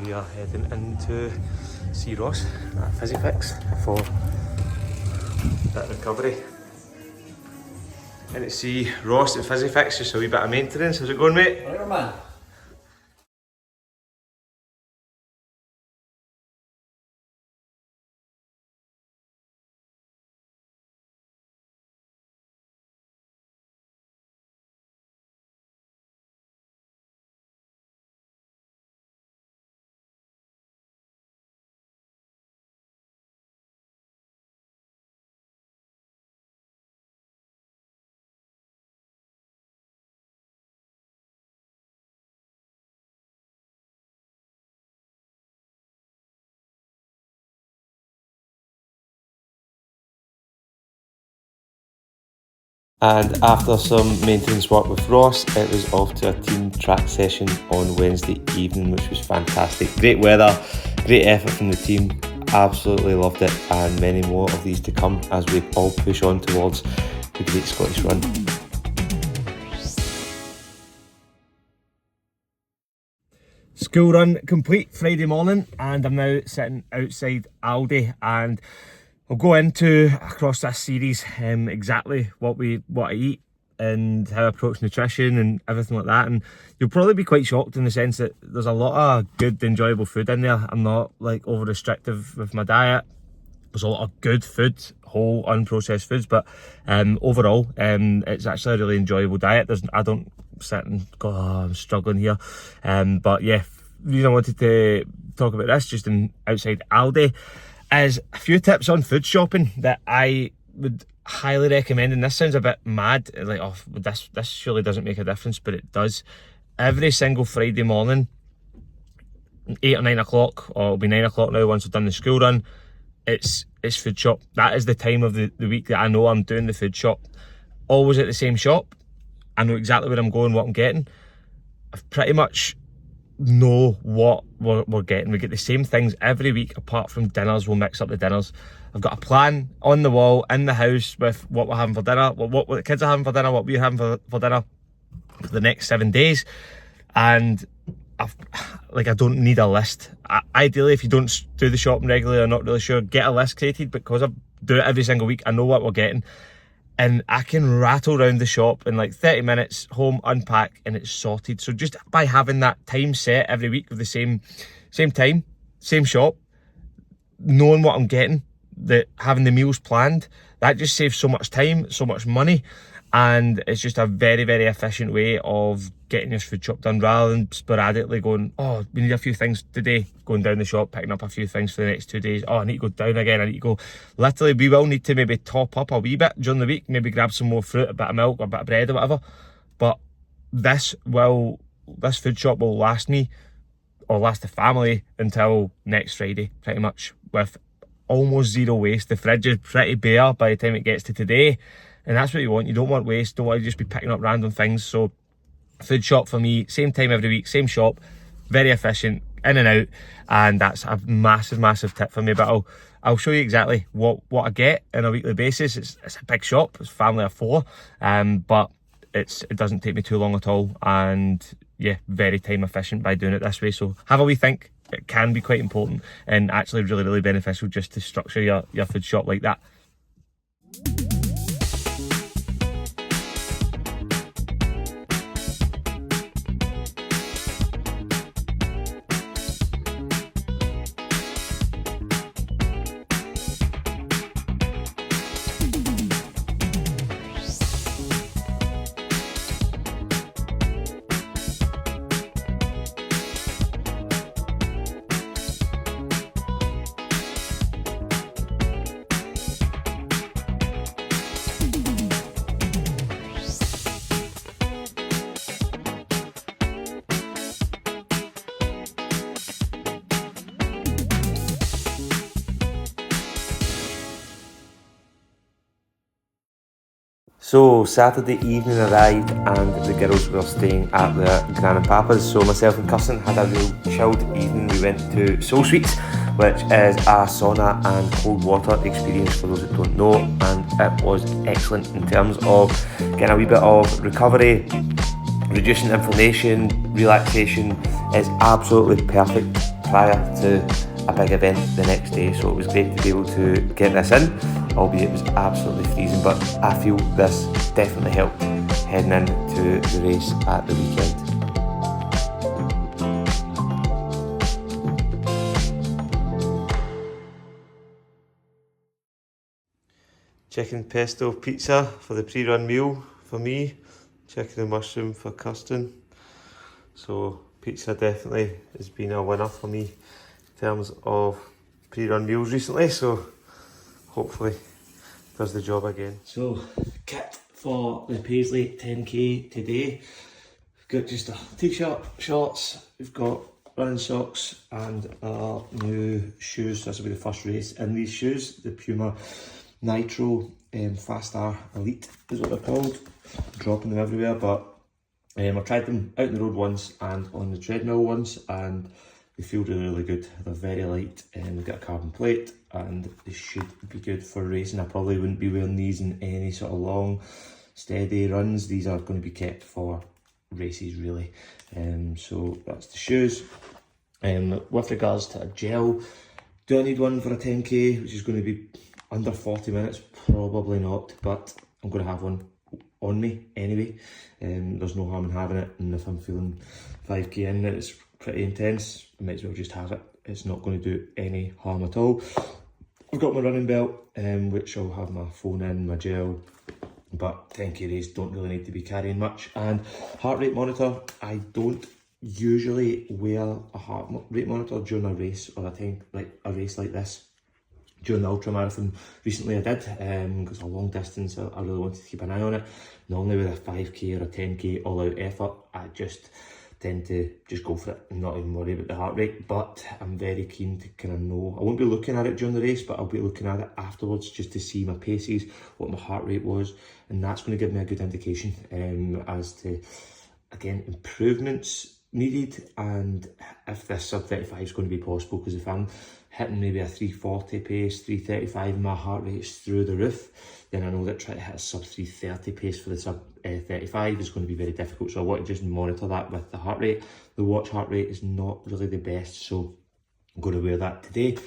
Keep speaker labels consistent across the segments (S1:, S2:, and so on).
S1: We are heading into see Ross at PhysioFix for that recovery. And to see Ross at PhysioFix, just a wee bit of maintenance. How's it going, mate?
S2: Whatever, man.
S1: And after some maintenance work with Ross, it was off to a team track session on Wednesday evening, which was fantastic. Great weather, great effort from the team, absolutely loved it, and many more of these to come as we all push on towards the Great Scottish Run. School run complete Friday morning, and I'm now sitting outside Aldi, and I'll go into across this series exactly what I eat and how I approach nutrition and everything like that. And you'll probably be quite shocked in the sense that there's a lot of good, enjoyable food in there. I'm not like over restrictive with my diet. There's a lot of good food, whole unprocessed foods, but overall it's actually a really enjoyable diet. I don't sit and go, oh, I'm struggling here. But yeah, the reason I wanted to talk about this just in outside Aldi is a few tips on food shopping that I would highly recommend. And this sounds a bit mad, like, oh, this surely doesn't make a difference, but it does. Every single Friday morning, 8 or 9 o'clock, or it'll be 9 o'clock now once I've done the school run, it's food shop. That is the time of the week that I know I'm doing the food shop. Always at the same shop. I know exactly where I'm going, what I'm getting. I've pretty much know what we're getting. We get the same things every week, apart from dinners. We'll mix up the dinners. I've got a plan on the wall in the house with what we're having for dinner, what the kids are having for dinner, what we're having for dinner for the next 7 days. And I don't need a list. Ideally, if you don't do the shopping regularly or not really sure, get a list created, because I do it every single week. I know what we're getting, and I can rattle around the shop in like 30 minutes, home, unpack, and it's sorted. So just by having that time set every week of the same time, same shop, knowing what I'm getting, having the meals planned, that just saves so much time, so much money, and it's just a very, very efficient way of getting your food shop done, rather than sporadically going, oh, we need a few things today, going down the shop, picking up a few things for the next 2 days. Oh, I need to go down again, I need to go. Literally, we will need to maybe top up a wee bit during the week, maybe grab some more fruit, a bit of milk, or a bit of bread or whatever. But this food shop will last me, or last the family, until next Friday, pretty much, with almost zero waste. The fridge is pretty bare by the time it gets to today, and that's what you want. You don't want waste, don't want to just be picking up random things. So food shop for me, same time every week, same shop, very efficient, in and out, and that's a massive tip for me. But I'll show you exactly what I get on a weekly basis. It's a big shop, it's a family of 4, but it doesn't take me too long at all, and yeah, very time efficient by doing it this way. So have a wee think. It can be quite important and actually really, really beneficial just to structure your food shop like that. So Saturday evening arrived, and the girls were staying at their Gran and Papa's. So myself and Kirsten had a real chilled evening. We went to Soul Suites, which is a sauna and cold water experience for those that don't know, and it was excellent in terms of getting a wee bit of recovery, reducing inflammation, relaxation. Is absolutely perfect prior to a big event the next day, so it was great to be able to get this in, albeit it was absolutely freezing, but I feel this definitely helped heading into the race at the weekend. Chicken pesto pizza for the pre-run meal for me, chicken and mushroom for Kirsten. So pizza definitely has been a winner for me in terms of pre-run meals recently, so hopefully does the job again. So kit for the Paisley 10k today. We've got just a t-shirt, shorts, we've got running socks and our new shoes. This will be the first race in these shoes, the Puma Nitro Fast R Elite is what they're called. I'm dropping them everywhere, but I've tried them out on the road once and on the treadmill once, and they feel really good. They're very light and they've got a carbon plate, and they should be good for racing. I probably wouldn't be wearing these in any sort of long steady runs. These are going to be kept for races really. So that's the shoes. With regards to a gel, do I need one for a 10k, which is going to be under 40 minutes? Probably not, but I'm going to have one on me anyway. There's no harm in having it, and if I'm feeling 5k in and it's pretty intense, I might as well just have it. It's not going to do any harm at all. I've got my running belt, which I'll have my phone in, my gel, but 10k race don't really need to be carrying much. And heart rate monitor, I don't usually wear a heart rate monitor during a race or a race like this. During the ultra marathon recently I did, because a long distance I really wanted to keep an eye on it. Normally with a 5k or a 10k all out effort, I just tend to just go for it and not even worry about the heart rate. But I'm very keen to kind of know, I won't be looking at it during the race, but I'll be looking at it afterwards just to see my paces, what my heart rate was, and that's going to give me a good indication as to, again, improvements needed and if this sub 35 is going to be possible. Because if I'm hitting maybe a 340 pace, 335, my heart rate is through the roof, then I know that trying to hit a sub 330 pace for the sub 35 is going to be very difficult. So I want to just monitor that with the heart rate. The watch heart rate is not really the best, so I'm going to wear that today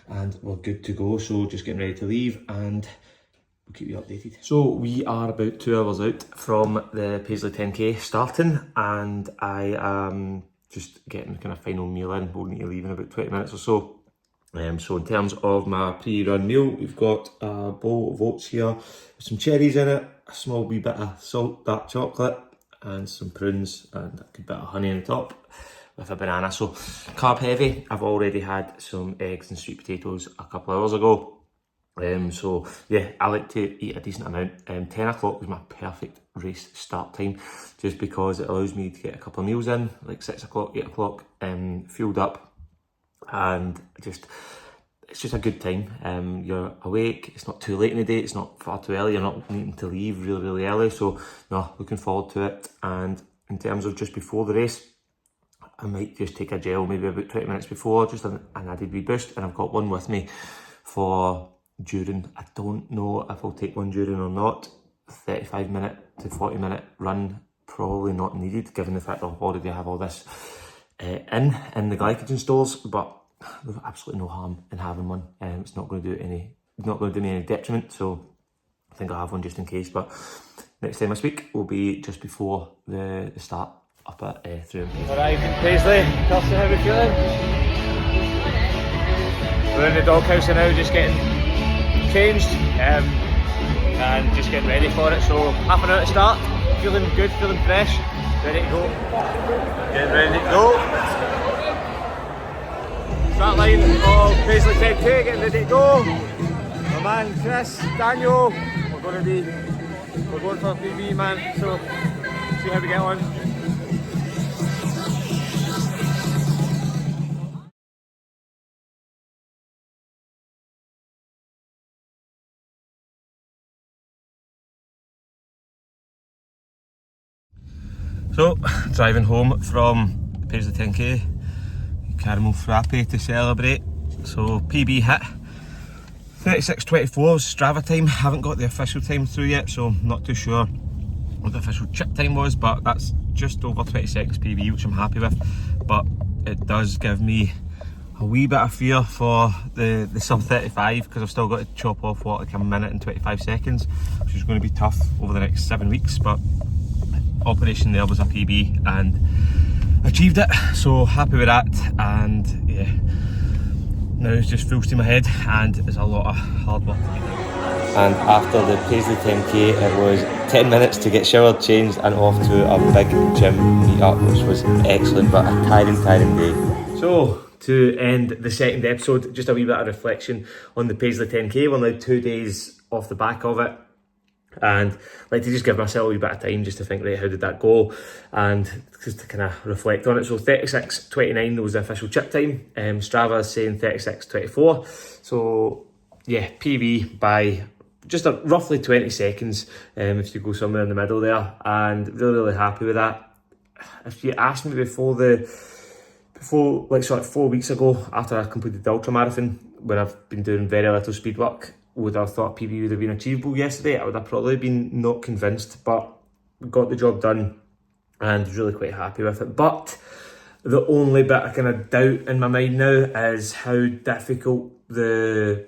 S1: and we're good to go. So just getting ready to leave and we'll keep you updated. So we are about 2 hours out from the Paisley 10k starting, and I am just getting the kind of final meal in. We'll need to leave in about 20 minutes or so. So in terms of my pre-run meal, we've got a bowl of oats here with some cherries in it, a small wee bit of salt dark chocolate and some prunes and a good bit of honey on the top with a banana. So carb heavy. I've already had some eggs and sweet potatoes a couple of hours ago. So yeah, I like to eat a decent amount. 10 o'clock was my perfect race start time, just because it allows me to get a couple of meals in, like 6 o'clock, 8 o'clock, fueled up, and it's just a good time. You're awake, it's not too late in the day, it's not far too early, you're not needing to leave really early, so no, looking forward to it. And in terms of just before the race, I might just take a gel maybe about 20 minutes before, just an added wee boost, and I've got one with me for during. I don't know if I'll take one during or not. 35 minute to 40 minute run, probably not needed, given the fact I'll already have all this in the glycogen stores, but there's absolutely no harm in having one. It's not going to do me any detriment, so I think I'll have one just in case. But next time I speak will be just before the start up at 3 o'clock. Arrived in Paisley. Kirsten, how are we feeling? We're in the doghouse now, just getting changed and just getting ready for it. So half an hour to start, feeling good, feeling fresh, ready to go. Getting ready to go. Start line of Paisley 10k, getting ready to go. My man Chris, Daniel, we're going for a PB, man, so see how we get on. So, driving home from Paisley 10k, caramel frappe to celebrate. So PB hit 36:24 was Strava time. Haven't got the official time through yet, so I'm not too sure what the official chip time was, but that's just over 20 seconds PB, which I'm happy with. But it does give me a wee bit of fear for the sub 35 because I've still got to chop off what, like a minute and 25 seconds, which is going to be tough over the next 7 weeks. But operation there was a PB and achieved it, so happy with that. And yeah, now it's just full steam ahead, and there's a lot of hard work to be done. And after the Paisley 10k, it was 10 minutes to get showered, changed and off to a big gym meet up, which was excellent, but a tiring day. So to end the second episode, just a wee bit of reflection on the Paisley 10k. We're now 2 days off the back of it, and I'd like to just give myself a wee bit of time just to think, right, how did that go, and just to kind of reflect on it. So 36:29 was the official chip time. Strava is saying 36:24. So yeah, PB by just roughly 20 seconds if you go somewhere in the middle there, and really happy with that. If you asked me before like sort of 4 weeks ago, after I completed the ultra marathon, when I've been doing very little speed work, would I have thought PB would have been achievable yesterday? I would have probably been not convinced, but got the job done and really quite happy with it. But the only bit I kind of doubt in my mind now is how difficult the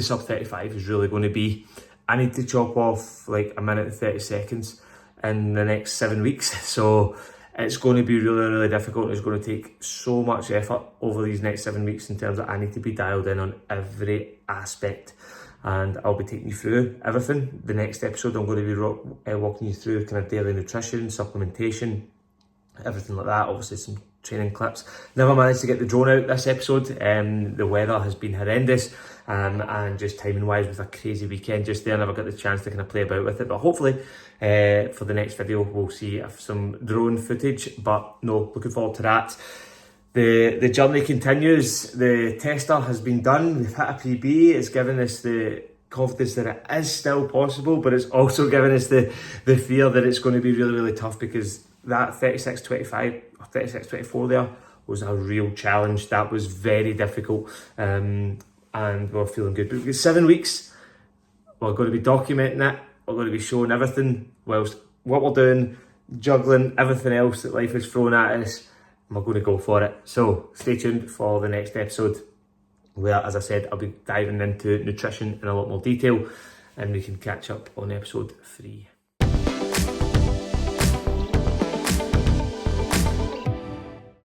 S1: sub 35 is really going to be. I need to chop off like a minute and 30 seconds in the next 7 weeks, so it's going to be really difficult. It's going to take so much effort over these next 7 weeks in terms of I need to be dialed in on every aspect, and I'll be taking you through everything. The next episode I'm going to be walking you through kind of daily nutrition, supplementation, everything like that. Obviously some training clips. Never managed to get the drone out this episode. The weather has been horrendous, and just timing wise with a crazy weekend just there, never got the chance to kind of play about with it. But hopefully for the next video we'll see some drone footage, but no, looking forward to that. The journey continues. The tester has been done. We've hit a PB. It's given us the confidence that it is still possible, but it's also given us the fear that it's going to be really tough, because that 36:25 or 36:24 there was a real challenge. That was very difficult, and we're feeling good. But 7 weeks, we're going to be documenting it. We're going to be showing everything whilst what we're doing, juggling everything else that life has thrown at us. And we're going to go for it. So stay tuned for the next episode, where, as I said, I'll be diving into nutrition in a lot more detail, and we can catch up on episode 3.